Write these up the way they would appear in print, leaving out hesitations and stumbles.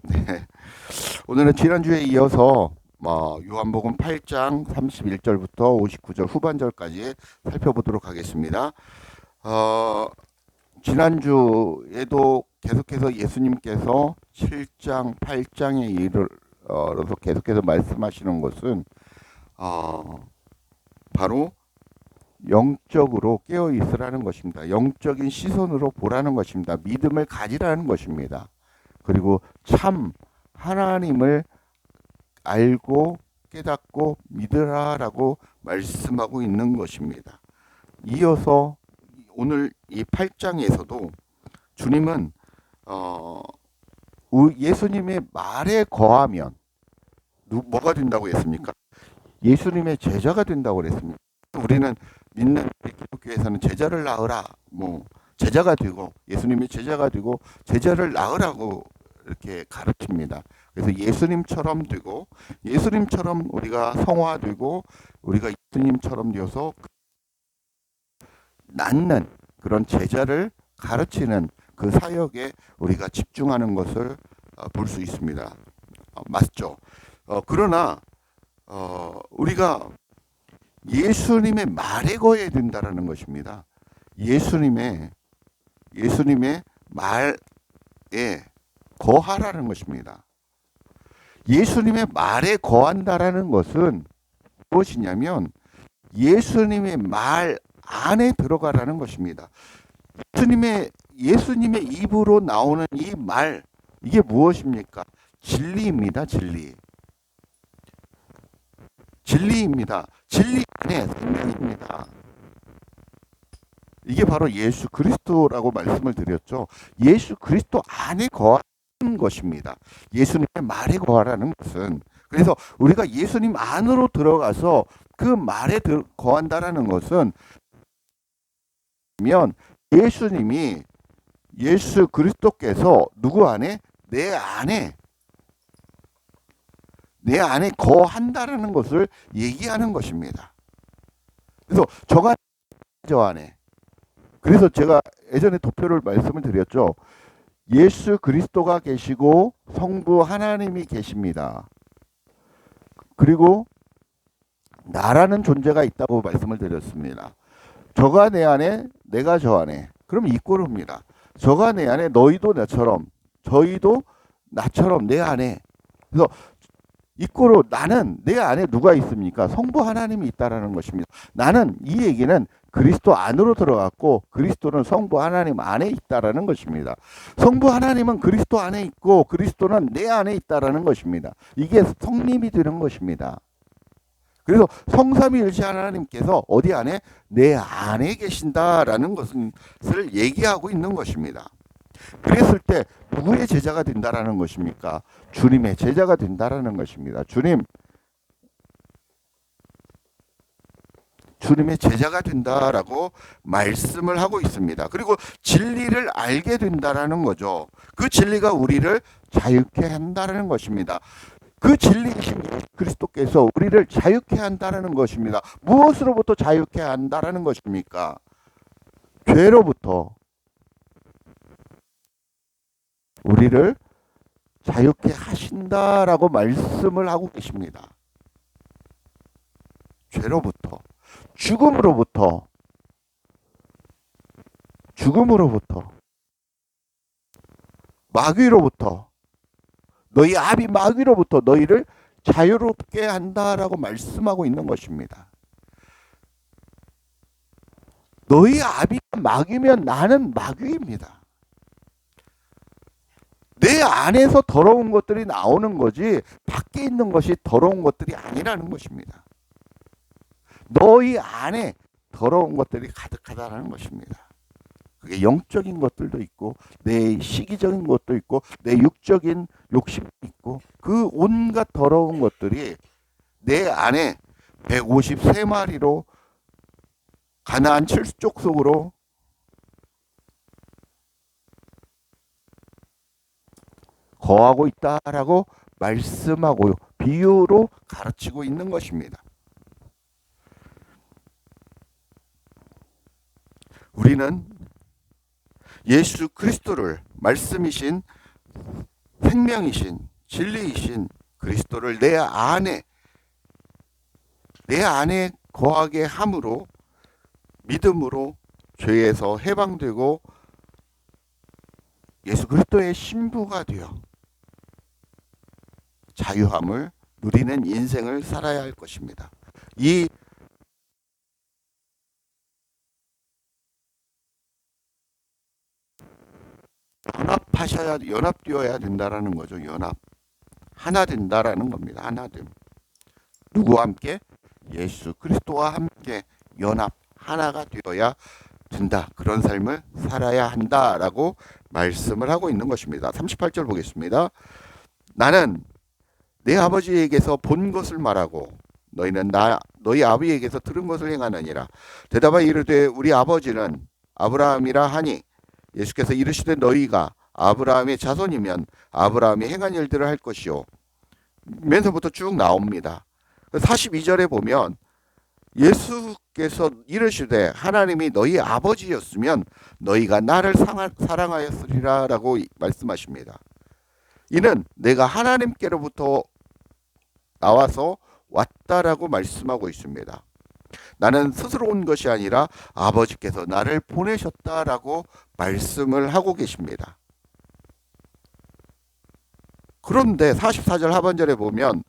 네. 오늘은 지난주에 이어서 요한복음 8장 31절부터 59절 후반절까지 살펴보도록 하겠습니다. 어, 지난주에도 계속해서 예수님께서 7장, 8장에 이르러서 계속해서 말씀하시는 것은 어, 바로 영적으로 깨어 있으라는 것입니다. 영적인 시선으로 보라는 것입니다. 믿음을 가지라는 것입니다. 그리고 참 하나님을 알고 깨닫고 믿으라라고 말씀하고 있는 것입니다. 이어서 오늘 이 8장에서도 주님은 예수님의 말에 거하면 뭐가 된다고 했습니까? 예수님의 제자가 된다고 그랬습니다. 우리는 믿는 기독교에서는 제자를 낳으라, 제자가 되고 예수님의 제자가 되고 제자를 낳으라고 이렇게 가르칩니다. 그래서 예수님처럼 되고 예수님처럼 우리가 성화되고 우리가 예수님처럼 되어서 낳는 그런 제자를 가르치는 그 사역에 우리가 집중하는 것을 볼 수 있습니다. 맞죠? 그러나 우리가 예수님의 말에 거해야 된다라는 것입니다. 예수님의 말에 거하라는 것입니다. 예수님의 말에 거한다라는 것은 무엇이냐면 예수님의 말 안에 들어가라는 것입니다. 예수님의 입으로 나오는 이 말, 이게 무엇입니까? 진리입니다. 진리입니다. 진리 안에 생명입니다. 이게 바로 예수 그리스도라고 말씀을 드렸죠. 예수 그리스도 안에 거하는 것입니다. 예수님의 말에 거하라는 것은. 그래서 우리가 예수님 안으로 들어가서 그 말에 거한다라는 것은 예수님이 예수 그리스도께서 누구 안에? 내 안에 거한다라는 것을 얘기하는 것입니다. 그래서 저 안에. 그래서 제가 예전에 도표를 말씀을 드렸죠. 예수 그리스도가 계시고 성부 하나님이 계십니다. 그리고 나라는 존재가 있다고 말씀을 드렸습니다. 저가 내 안에, 내가 저 안에. 그럼 이꼬르입니다. 저가 내 안에, 너희도 나처럼, 저희도 나처럼 내 안에. 그래서 이꼬로 나는 내 안에 누가 있습니까? 성부 하나님이 있다라는 것입니다. 나는 이 얘기는 그리스도 안으로 들어갔고 그리스도는 성부 하나님 안에 있다라는 것입니다. 성부 하나님은 그리스도 안에 있고 그리스도는 내 안에 있다라는 것입니다. 이게 성립이 되는 것입니다. 그래서 성삼위일체 하나님께서 어디 안에? 내 안에 계신다라는 것을 얘기하고 있는 것입니다. 그랬을 때 누구의 제자가 된다라는 것입니까? 주님의 제자가 된다라는 것입니다. 주님의 제자가 된다라고 말씀을 하고 있습니다. 그리고 진리를 알게 된다라는 거죠. 그 진리가 우리를 자유케 한다라는 것입니다. 그 진리이신 예수 그리스도께서 우리를 자유케 한다라는 것입니다. 무엇으로부터 자유케 한다라는 것입니까? 죄로부터 우리를 자유케 하신다라고 말씀을 하고 계십니다. 죄로부터, 죽음으로부터, 마귀로부터, 너희 아비 마귀로부터 너희를 자유롭게 한다라고 말씀하고 있는 것입니다. 너희 아비가 마귀면 나는 마귀입니다. 내 안에서 더러운 것들이 나오는 거지 밖에 있는 것이 더러운 것들이 아니라는 것입니다. 너희 안에 더러운 것들이 가득하다는 것입니다. 그게 영적인 것들도 있고 내 시기적인 것도 있고 내 육적인 욕심도 있고 그 온갖 더러운 것들이 내 안에 153마리로 가나안 7족 속으로 거하고 있다라고 말씀하고 비유로 가르치고 있는 것입니다. 우리는 예수 그리스도를 말씀이신 생명이신 진리이신 그리스도를 내 안에 거하게 함으로 믿음으로 죄에서 해방되고 예수 그리스도의 신부가 되어 자유함을 누리는 인생을 살아야 할 것입니다. 이 연합되어야 된다라는 거죠. 하나 된다라는 겁니다. 하나됨. 누구와 함께? 예수 그리스도와 함께 하나가 되어야 된다. 그런 삶을 살아야 한다라고 말씀을 하고 있는 것입니다. 38절 보겠습니다. 나는 내 아버지에게서 본 것을 말하고 너희는 너희 아비에게서 들은 것을 행하느니라. 대답하여 이르되 우리 아버지는 아브라함이라 하니 예수께서 이르시되 너희가 아브라함의 자손이면 아브라함이 행한 일들을 할 것이요. 면서부터 쭉 나옵니다. 42절에 보면 예수께서 이르시되 하나님이 너희 아버지였으면 너희가 나를 사랑하였으리라 라고 말씀하십니다. 이는 내가 하나님께로부터 나와서 왔다라고 말씀하고 있습니다. 나는 스스로 온 것이 아니라 아버지께서 나를 보내셨다라고 말씀을 하고 계십니다. 그런데 44절 하반절에 보면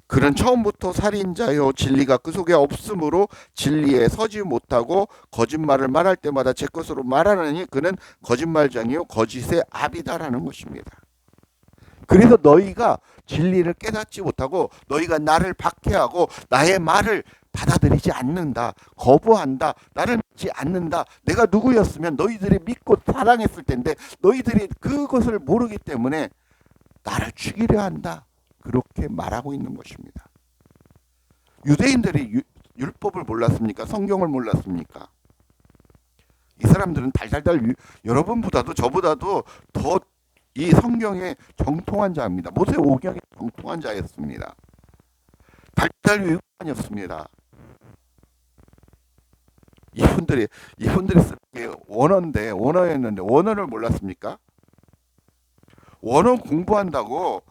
그는 처음부터 살인자요 진리가 그 속에 없으므로 진리에 서지 못하고 거짓말을 말할 때마다 제 것으로 말하느니 그는 거짓말장이요 거짓의 아비다라는 것입니다. 그래서 너희가 진리를 깨닫지 못하고 너희가 나를 박해하고 나의 말을 받아들이지 않는다. 거부한다. 나를 믿지 않는다. 내가 누구였으면 너희들이 믿고 사랑했을 텐데 너희들이 그것을 모르기 때문에 나를 죽이려 한다. 그렇게 말하고 있는 것입니다. 유대인들이 율법을 몰랐습니까? 성경을 몰랐습니까? 이 사람들은 달달달 여러분보다도 저보다도 더 이 성경에 정통한 자입니다. 모세 오경에 정통한 자였습니다. 달달 외국관이었습니다. 이분들이 쓰는 게 원어였는데 원어를 몰랐습니까? 원어 공부한다고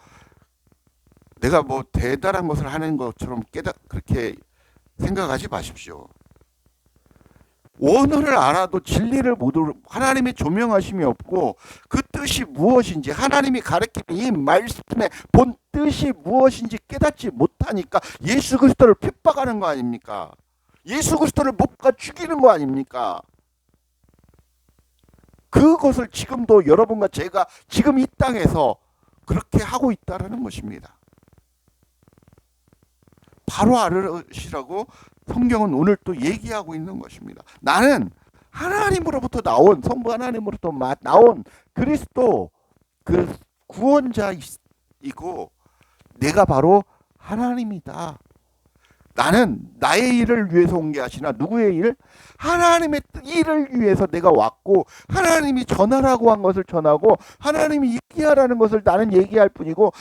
내가 뭐 대단한 것을 하는 것처럼 그렇게 생각하지 마십시오. 원어를 알아도 진리를 모두 하나님의 조명하심이 없고 그 뜻이 무엇인지 하나님이 가르치는 이 말씀의 본 뜻이 무엇인지 깨닫지 못하니까 예수 그리스도를 핍박하는 거 아닙니까? 예수 그리스도를 못 가 죽이는 거 아닙니까? 그것을 지금도 여러분과 제가 지금 이 땅에서 그렇게 하고 있다는 것입니다. 바로 알으시라고 성경은 오늘 또 얘기하고 있는 것입니다. 나는 하나님으로부터 나온 성부 하나님으로부터 나온 그리스도 그 구원자이고 내가 바로 하나님이다. 나는 나의 일을 위해서 온 게 아니라 누구의 일? 하나님의 일을 위해서 내가 왔고 하나님이 전하라고 한 것을 전하고 하나님이 얘기하라는 것을 나는 얘기할 뿐이고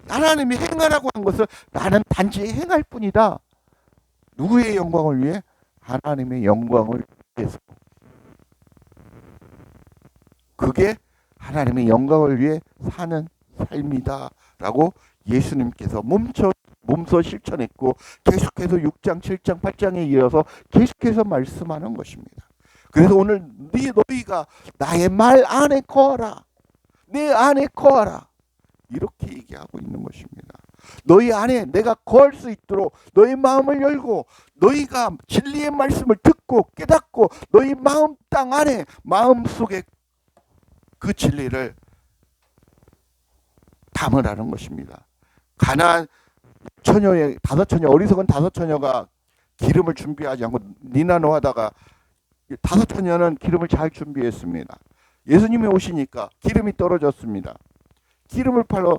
하나님이 행하라고 한 것을 나는 단지 행할 뿐이다. 누구의 영광을 위해? 하나님의 영광을 위해서. 그게 하나님의 영광을 위해 사는 삶이다 라고 예수님께서 몸소 실천했고 계속해서 6장, 7장, 8장에 이어서 계속해서 말씀하는 것입니다. 그래서 오늘 너희가 나의 말 안에 거하라. 내 안에 거하라. 이렇게 얘기하고 있는 것입니다. 너희 안에 내가 거할 수 있도록 너희 마음을 열고 너희가 진리의 말씀을 듣고 깨닫고 너희 마음 땅 안에 마음속에 그 진리를 담으라는 것입니다. 가나안 처녀의 어리석은 다섯 처녀가 기름을 준비하지 않고 니나노 하다가 다섯 처녀는 기름을 잘 준비했습니다. 예수님이 오시니까 기름이 떨어졌습니다. 기름을 팔러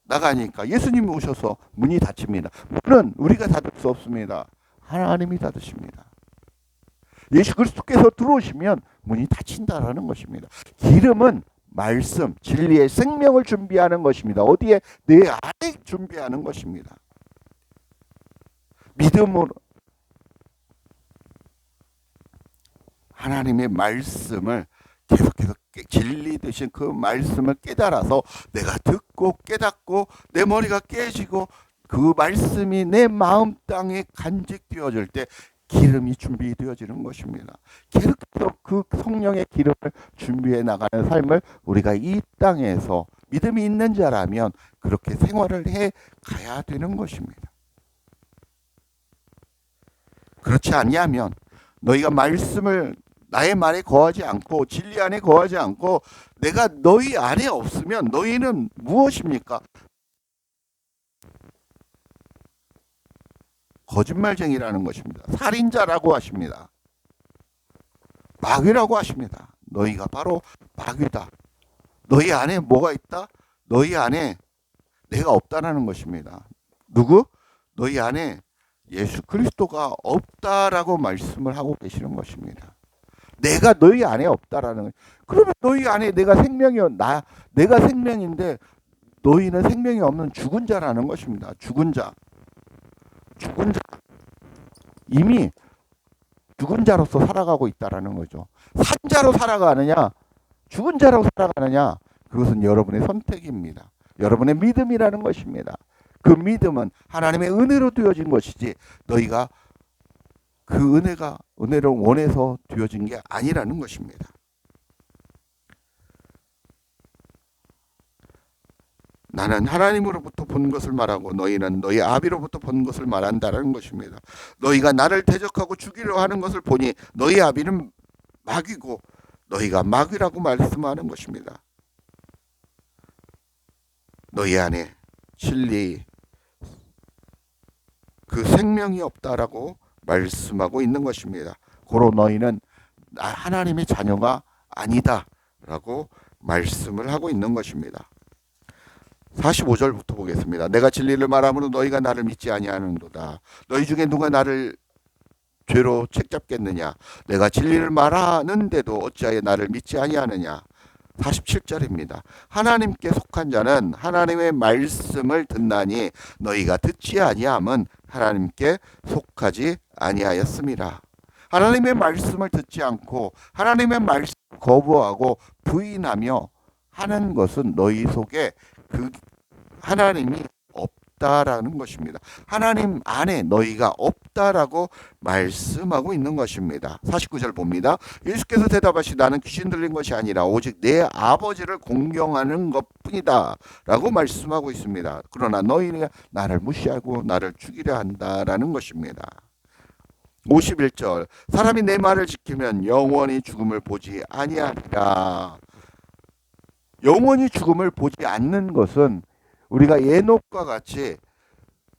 나가니까 예수님이 오셔서 문이 닫힙니다. 문은 우리가 닫을 수 없습니다. 하나님이 닫으십니다. 예수 그리스도께서 들어오시면 문이 닫힌다라는 것입니다. 기름은 말씀, 진리의 생명을 준비하는 것입니다. 어디에? 내 안에 준비하는 것입니다. 믿음으로 하나님의 말씀을 계속해서 진리 되신 그 말씀을 깨달아서 내가 듣고 깨닫고 내 머리가 깨지고 그 말씀이 내 마음 땅에 간직되어질 때 기름이 준비되어지는 것입니다. 계속해서 그 성령의 기름을 준비해 나가는 삶을 우리가 이 땅에서 믿음이 있는 자라면 그렇게 생활을 해 가야 되는 것입니다. 그렇지 아니하면 너희가 말씀을 나의 말에 거하지 않고 진리 안에 거하지 않고 내가 너희 안에 없으면 너희는 무엇입니까? 거짓말쟁이라는 것입니다. 살인자라고 하십니다. 마귀라고 하십니다. 너희가 바로 마귀다. 너희 안에 뭐가 있다? 너희 안에 내가 없다라는 것입니다. 누구? 너희 안에 예수 그리스도가 없다라고 말씀을 하고 계시는 것입니다. 내가 너희 안에 없다라는 거예요. 그러면 너희 안에 내가 내가 생명인데 너희는 생명이 없는 죽은 자라는 것입니다. 죽은 자. 이미 죽은 자로서 살아가고 있다라는 거죠. 산 자로 살아가느냐, 죽은 자로 살아가느냐, 그것은 여러분의 선택입니다. 여러분의 믿음이라는 것입니다. 그 믿음은 하나님의 은혜로 되어진 것이지 너희가 그 은혜를 원해서 되어진 게 아니라는 것입니다. 나는 하나님으로부터 본 것을 말하고 너희는 너희 아비로부터 본 것을 말한다는 것입니다. 너희가 나를 대적하고 죽이려 하는 것을 보니 너희 아비는 마귀고 너희가 마귀라고 말씀하는 것입니다. 너희 안에 진리 그 생명이 없다라고 말씀하고 있는 것입니다. 고로 너희는 하나님의 자녀가 아니다라고 말씀을 하고 있는 것입니다. 45절부터 보겠습니다. 내가 진리를 말하므로 너희가 나를 믿지 아니하는도다. 너희 중에 누가 나를 죄로 책잡겠느냐. 내가 진리를 말하는데도 어찌하여 나를 믿지 아니하느냐. 47절입니다. 하나님께 속한 자는 하나님의 말씀을 듣나니 너희가 듣지 아니함은 하나님께 속하지 아니하였습니다. 하나님의 말씀을 듣지 않고 하나님의 말씀을 거부하고 부인하며 하는 것은 너희 속에 그 하나님이 없다라는 것입니다. 하나님 안에 너희가 없다라고 말씀하고 있는 것입니다. 49절 봅니다. 예수께서 대답하시 나는 귀신 들린 것이 아니라 오직 내 아버지를 공경하는 것뿐이다 라고 말씀하고 있습니다. 그러나 너희는 나를 무시하고 나를 죽이려 한다라는 것입니다. 51절 사람이 내 말을 지키면 영원히 죽음을 보지 아니하리라. 영원히 죽음을 보지 않는 것은 우리가 에녹과 같이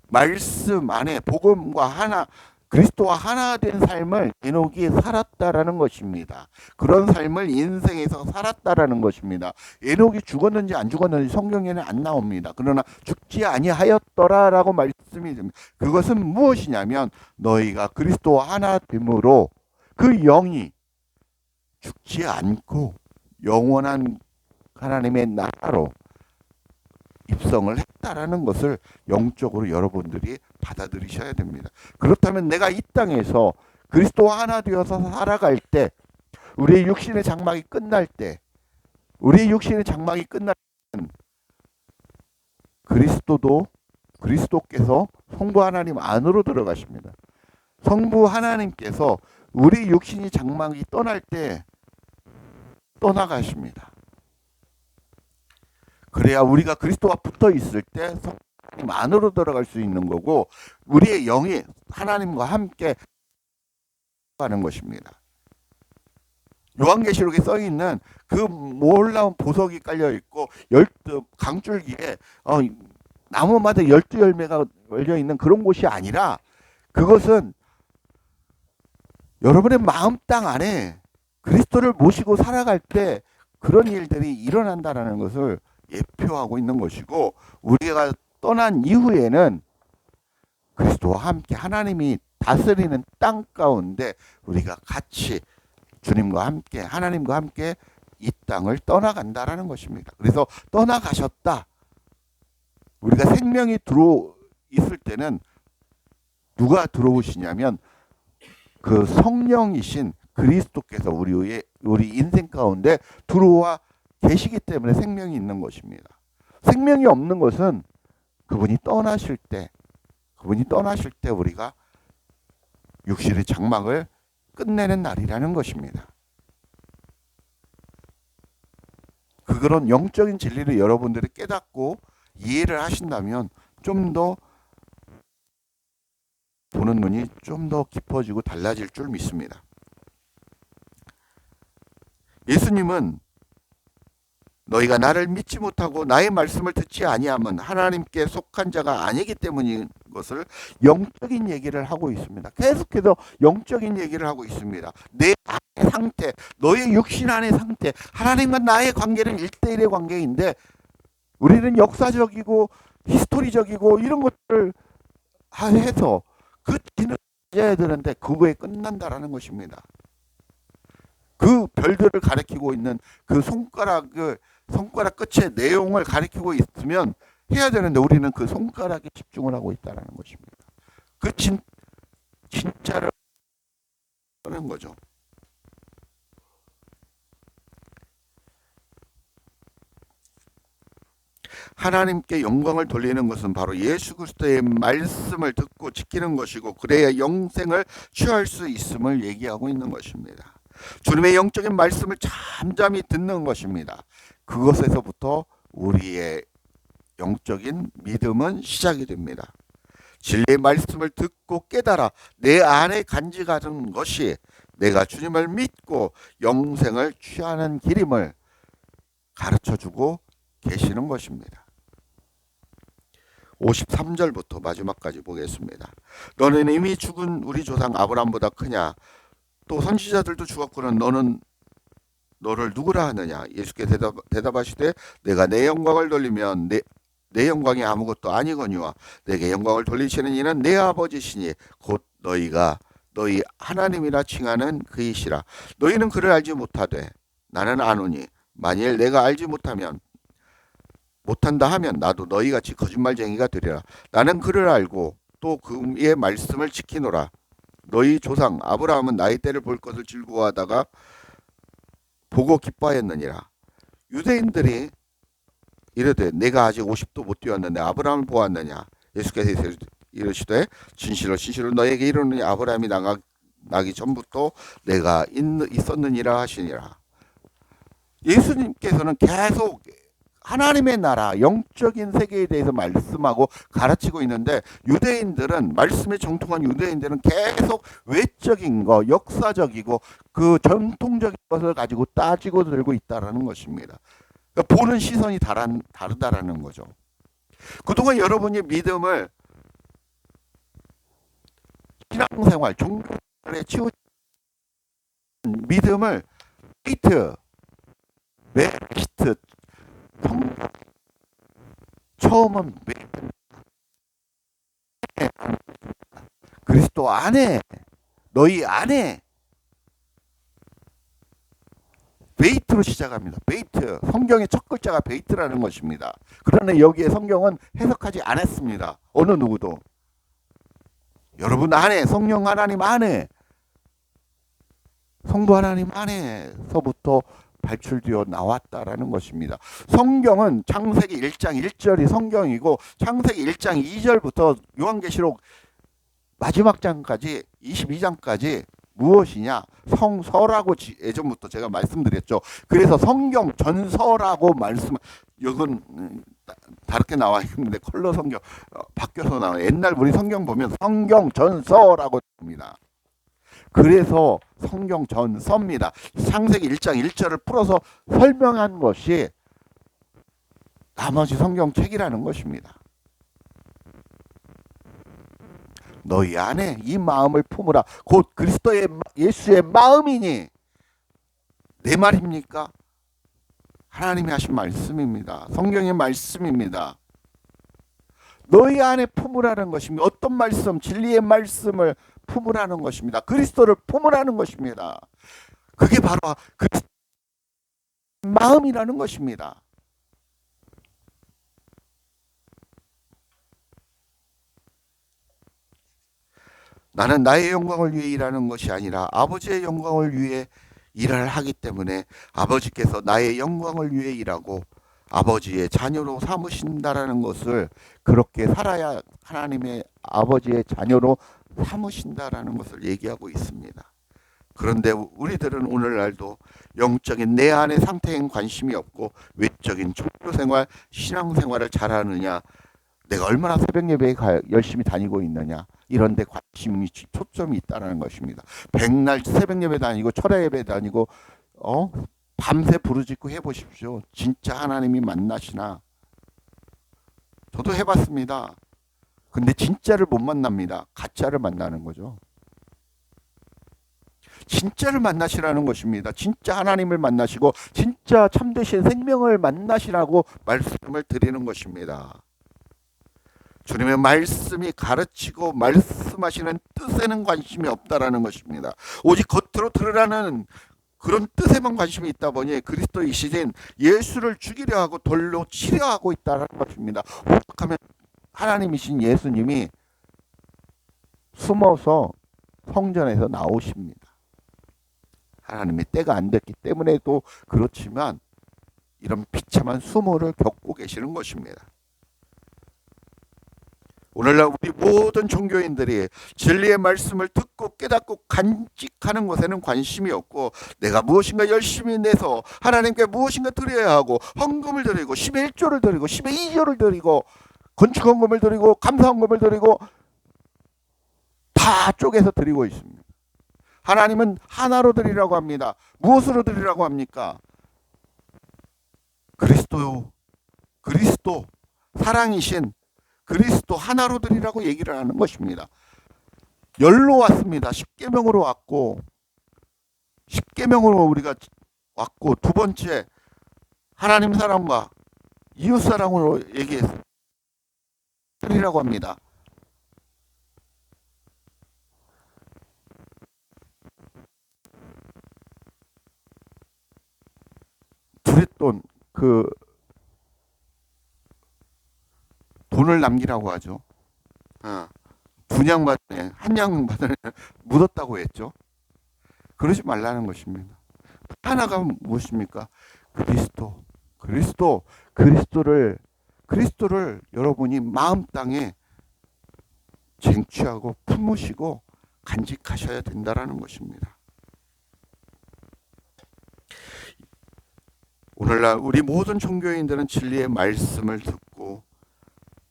말씀 안에 복음과 그리스도와 하나 된 삶을 에녹이 살았다라는 것입니다. 그런 삶을 인생에서 살았다라는 것입니다. 에녹이 죽었는지 안 죽었는지 성경에는 안 나옵니다. 그러나 죽지 아니하였더라라고 말씀이 됩니다. 그것은 무엇이냐면 너희가 그리스도와 하나 됨으로 그 영이 죽지 않고 영원한 하나님의 나라로 입성을 했다라는 것을 영적으로 여러분들이 받아들이셔야 됩니다. 그렇다면 내가 이 땅에서 그리스도와 하나 되어서 살아갈 때 우리의 육신의 장막이 끝날 때 그리스도께서 성부 하나님 안으로 들어가십니다. 성부 하나님께서 우리 육신이 장막이 떠날 때 떠나가십니다. 그래야 우리가 그리스도와 붙어 있을 때 하나님 안으로 들어갈 수 있는 거고 우리의 영이 하나님과 함께 가는 것입니다. 요한계시록에 써 있는 그 놀라운 보석이 깔려 있고 강줄기에 나무마다 12열매가 걸려 있는 그런 곳이 아니라 그것은 여러분의 마음 땅 안에 그리스도를 모시고 살아갈 때 그런 일들이 일어난다는 것을 예표하고 있는 것이고 우리가 떠난 이후에는 그리스도와 함께 하나님이 다스리는 땅 가운데 우리가 같이 주님과 함께 하나님과 함께 이 땅을 떠나간다라는 것입니다. 그래서 떠나가셨다. 우리가 생명이 들어 있을 때는 누가 들어오시냐면 그 성령이신 그리스도께서 우리 인생 가운데 들어와 계시기 때문에 생명이 있는 것입니다. 생명이 없는 것은 그분이 떠나실 때 우리가 육신의 장막을 끝내는 날이라는 것입니다. 그런 영적인 진리를 여러분들이 깨닫고 이해를 하신다면 좀 더 보는 눈이 좀 더 깊어지고 달라질 줄 믿습니다. 예수님은 너희가 나를 믿지 못하고 나의 말씀을 듣지 아니하면 하나님께 속한 자가 아니기 때문인 것을 영적인 얘기를 하고 있습니다. 계속해서 영적인 얘기를 하고 있습니다. 내 안의 상태, 너의 육신 안의 상태, 하나님과 나의 관계는 1대1의 관계인데 우리는 역사적이고 히스토리적이고 이런 것들을 해서 그 뒤는 해야 되는데 그거에 끝난다라는 것입니다. 그 별들을 가리키고 있는 그 손가락 끝의 내용을 가리키고 있으면 해야 되는데 우리는 그 손가락에 집중을 하고 있다는 것입니다. 그 진짜를 하는 거죠. 하나님께 영광을 돌리는 것은 바로 예수 그리스도의 말씀을 듣고 지키는 것이고 그래야 영생을 취할 수 있음을 얘기하고 있는 것입니다. 주님의 영적인 말씀을 잠잠히 듣는 것입니다. 그것에서부터 우리의 영적인 믿음은 시작이 됩니다. 진리의 말씀을 듣고 깨달아 내 안에 간직하는 것이 내가 주님을 믿고 영생을 취하는 길임을 가르쳐주고 계시는 것입니다. 53절부터 마지막까지 보겠습니다. 너는 이미 죽은 우리 조상 아브라함보다 크냐? 또 선지자들도 죽었거늘 너는 너를 누구라 하느냐? 예수께서 대답하시되 내가 내 영광을 돌리면 내 영광이 아무것도 아니거니와 내게 영광을 돌리시는 이는 내 아버지시니 곧 너희 하나님이라 칭하는 그이시라. 너희는 그를 알지 못하되 나는 아노니 만일 내가 알지 못한다 하면 나도 너희같이 거짓말쟁이가 되리라. 나는 그를 알고 또 그의 말씀을 지키노라. 너희 조상 아브라함은 나의 때를 볼 것을 즐거워하다가 보고 기뻐하였느니라. 유대인들이 이르되 내가 아직 50도 못 뛰었는데 아브라함을 보았느냐? 예수께서 이르시되 진실로 너에게 이르노니 아브라함이 나기 전부터 내가 있었느니라 하시니라. 예수님께서는 계속 하나님의 나라, 영적인 세계에 대해서 말씀하고 가르치고 있는데 유대인들은 말씀에 정통한 유대인들은 계속 외적인 거, 역사적이고 그 전통적인 것을 가지고 따지고 들고 있다라는 것입니다. 그러니까 보는 시선이 다르다라는 거죠. 그동안 여러분이 믿음을 신앙생활, 종교생활에 치우친 믿음을 메리트 처음은 그리스도 안에 너희 안에 베이트로 시작합니다. 베이트. 성경의 첫 글자가 베이트라는 것입니다. 그러나 여기에 성경은 해석하지 않았습니다. 어느 누구도. 여러분 안에 성령 하나님 안에 성부 하나님 안에서부터 발출되어 나왔다라는 것입니다. 성경은 창세기 1장 1절이 성경이고 창세기 1장 2절부터 요한계시록 마지막 장까지 22장까지 무엇이냐? 성서라고 예전부터 제가 말씀드렸죠. 그래서 성경 전서라고 이건 다르게 나와 있는데 컬러 성경 바뀌어서 나와요. 옛날 우리 성경 보면 성경 전서라고 합니다. 그래서 성경 전서입니다. 창세기 1장 1절을 풀어서 설명한 것이 나머지 성경책이라는 것입니다. 너희 안에 이 마음을 품으라. 곧 그리스도의 예수의 마음이니 내 말입니까? 하나님이 하신 말씀입니다. 성경의 말씀입니다. 너희 안에 품으라는 것입니다. 어떤 말씀? 진리의 말씀을 품으라는 것입니다. 그리스도를 품으라는 것입니다. 그게 바로 그리스도의 마음이라는 것입니다. 나는 나의 영광을 위해 일하는 것이 아니라 아버지의 영광을 위해 일을 하기 때문에 아버지께서 나의 영광을 위해 일하고 아버지의 자녀로 삼으신다라는 것을, 그렇게 살아야 하나님의 아버지의 자녀로 삼으신다라는 것을 얘기하고 있습니다. 그런데 우리들은 오늘날도 영적인 내 안의 상태엔 관심이 없고 외적인 종교생활, 신앙생활을 잘하느냐, 내가 얼마나 새벽 예배에 열심히 다니고 있느냐, 이런 데 관심이 초점이 있다는 것입니다. 백날 새벽 예배 다니고 철야 예배 다니고 밤새 부르짖고 해보십시오. 진짜 하나님이 만나시나? 저도 해봤습니다. 근데 진짜를 못 만납니다. 가짜를 만나는 거죠. 진짜를 만나시라는 것입니다. 진짜 하나님을 만나시고 진짜 참되신 생명을 만나시라고 말씀을 드리는 것입니다. 주님의 말씀이 가르치고 말씀하시는 뜻에는 관심이 없다라는 것입니다. 오직 겉으로 드러나는 그런 뜻에만 관심이 있다 보니 그리스도의 시대인 예수를 죽이려 하고 돌로 치려 하고 있다는 것입니다. 오죽하면 하나님이신 예수님이 숨어서 성전에서 나오십니다. 하나님의 때가 안 됐기 때문에도 그렇지만 이런 비참한 수모를 겪고 계시는 것입니다. 오늘날 우리 모든 종교인들이 진리의 말씀을 듣고 깨닫고 간직하는 것에는 관심이 없고, 내가 무엇인가 열심히 내서 하나님께 무엇인가 드려야 하고 헌금을 드리고 10의 1조를 드리고 10의 2조를 드리고 건축헌금을 드리고 감사헌금을 드리고 다 쪼개서 드리고 있습니다. 하나님은 하나로 드리라고 합니다. 무엇으로 드리라고 합니까? 그리스도 사랑이신 그리스도 하나로 드리라고 얘기를 하는 것입니다. 열로 왔습니다. 십계명으로 왔고, 십계명으로 우리가 왔고, 두 번째 하나님 사랑과 이웃 사랑으로 얘기해서 드리라고 합니다. 두릿돈, 돈을 남기라고 하죠. 분양받은 한양받은 묻었다고 했죠. 그러지 말라는 것입니다. 하나가 무엇입니까? 그리스도를 여러분이 마음 땅에 쟁취하고 품으시고 간직하셔야 된다라는 것입니다. 오늘날 우리 모든 종교인들은 진리의 말씀을 듣고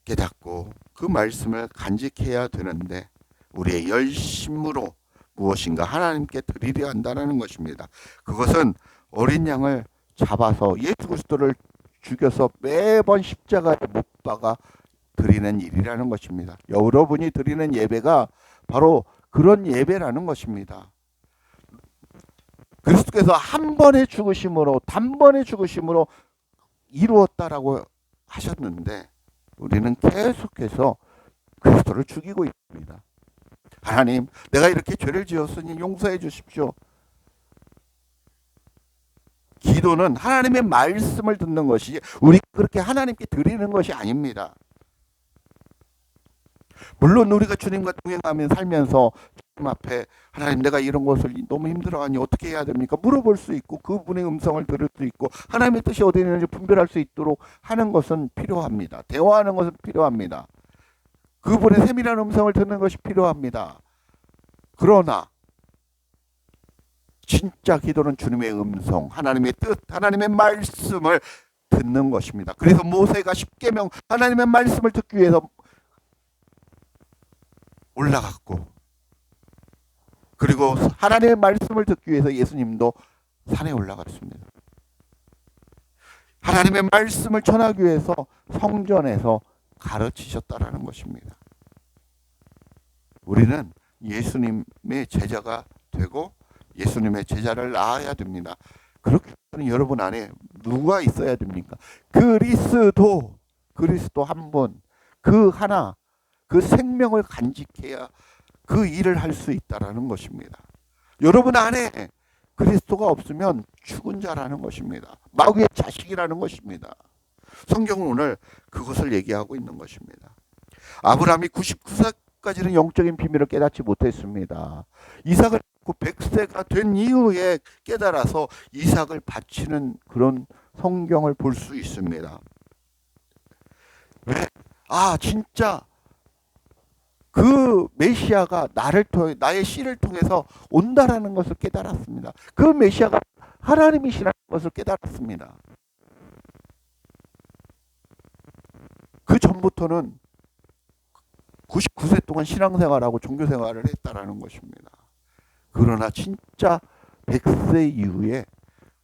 깨닫고 그 말씀을 간직해야 되는데, 우리의 열심으로 무엇인가 하나님께 드리려 한다는 것입니다. 그것은 어린 양을 잡아서 예수 그리스도를 죽여서 매번 십자가에 못 박아 드리는 일이라는 것입니다. 여러분이 드리는 예배가 바로 그런 예배라는 것입니다. 그리스도께서 한 번의 죽으심으로, 단번의 죽으심으로 이루었다라고 하셨는데 우리는 계속해서 그리스도를 죽이고 있습니다. 하나님, 내가 이렇게 죄를 지었으니 용서해 주십시오. 기도는 하나님의 말씀을 듣는 것이, 우리 그렇게 하나님께 드리는 것이 아닙니다. 물론 우리가 주님과 동행하며 살면서 주님 앞에 하나님, 내가 이런 것을 너무 힘들어하니 어떻게 해야 됩니까? 물어볼 수 있고 그분의 음성을 들을 수 있고 하나님의 뜻이 어디 있는지 분별할 수 있도록 하는 것은 필요합니다. 대화하는 것은 필요합니다. 그분의 세밀한 음성을 듣는 것이 필요합니다. 그러나 진짜 기도는 주님의 음성, 하나님의 뜻, 하나님의 말씀을 듣는 것입니다. 그래서 모세가 십계명 하나님의 말씀을 듣기 위해서 올라갔고, 그리고 하나님의 말씀을 듣기 위해서 예수님도 산에 올라갔습니다. 하나님의 말씀을 전하기 위해서 성전에서 가르치셨다라는 것입니다. 우리는 예수님의 제자가 되고 예수님의 제자를 낳아야 됩니다. 그렇게 하면 여러분 안에 누가 있어야 됩니까? 그리스도 한 분, 그 하나, 그 생명을 간직해야 그 일을 할 수 있다라는 것입니다. 여러분 안에 그리스도가 없으면 죽은 자라는 것입니다. 마귀의 자식이라는 것입니다. 성경은 오늘 그것을 얘기하고 있는 것입니다. 아브라함이 이삭까지는 영적인 비밀을 깨닫지 못했습니다. 이삭을 100세가 된 이후에 깨달아서 이삭을 바치는 그런 성경을 볼 수 있습니다. 왜? 진짜 그 메시아가 나의 씨를 통해서 온다라는 것을 깨달았습니다. 그 메시아가 하나님이시라는 것을 깨달았습니다. 그 전부터는 99세 동안 신앙생활하고 종교생활을 했다라는 것입니다. 그러나 진짜 100세 이후에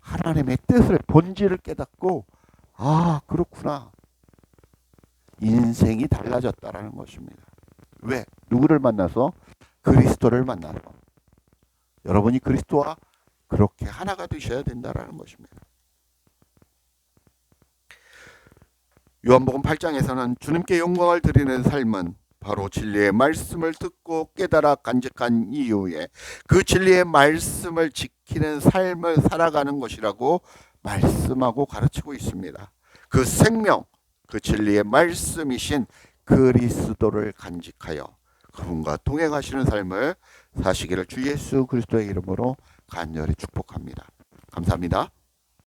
하나님의 뜻을, 본질을 깨닫고 그렇구나. 인생이 달라졌다라는 것입니다. 왜? 누구를 만나서? 그리스도를 만나서. 여러분이 그리스도와 그렇게 하나가 되셔야 된다라는 것입니다. 요한복음 8장에서는 주님께 영광을 드리는 삶은 바로 진리의 말씀을 듣고 깨달아 간직한 이후에 그 진리의 말씀을 지키는 삶을 살아가는 것이라고 말씀하고 가르치고 있습니다. 그 생명, 그 진리의 말씀이신 그리스도를 간직하여 그분과 동행하시는 삶을 사시기를 주 예수 그리스도의 이름으로 간절히 축복합니다. 감사합니다.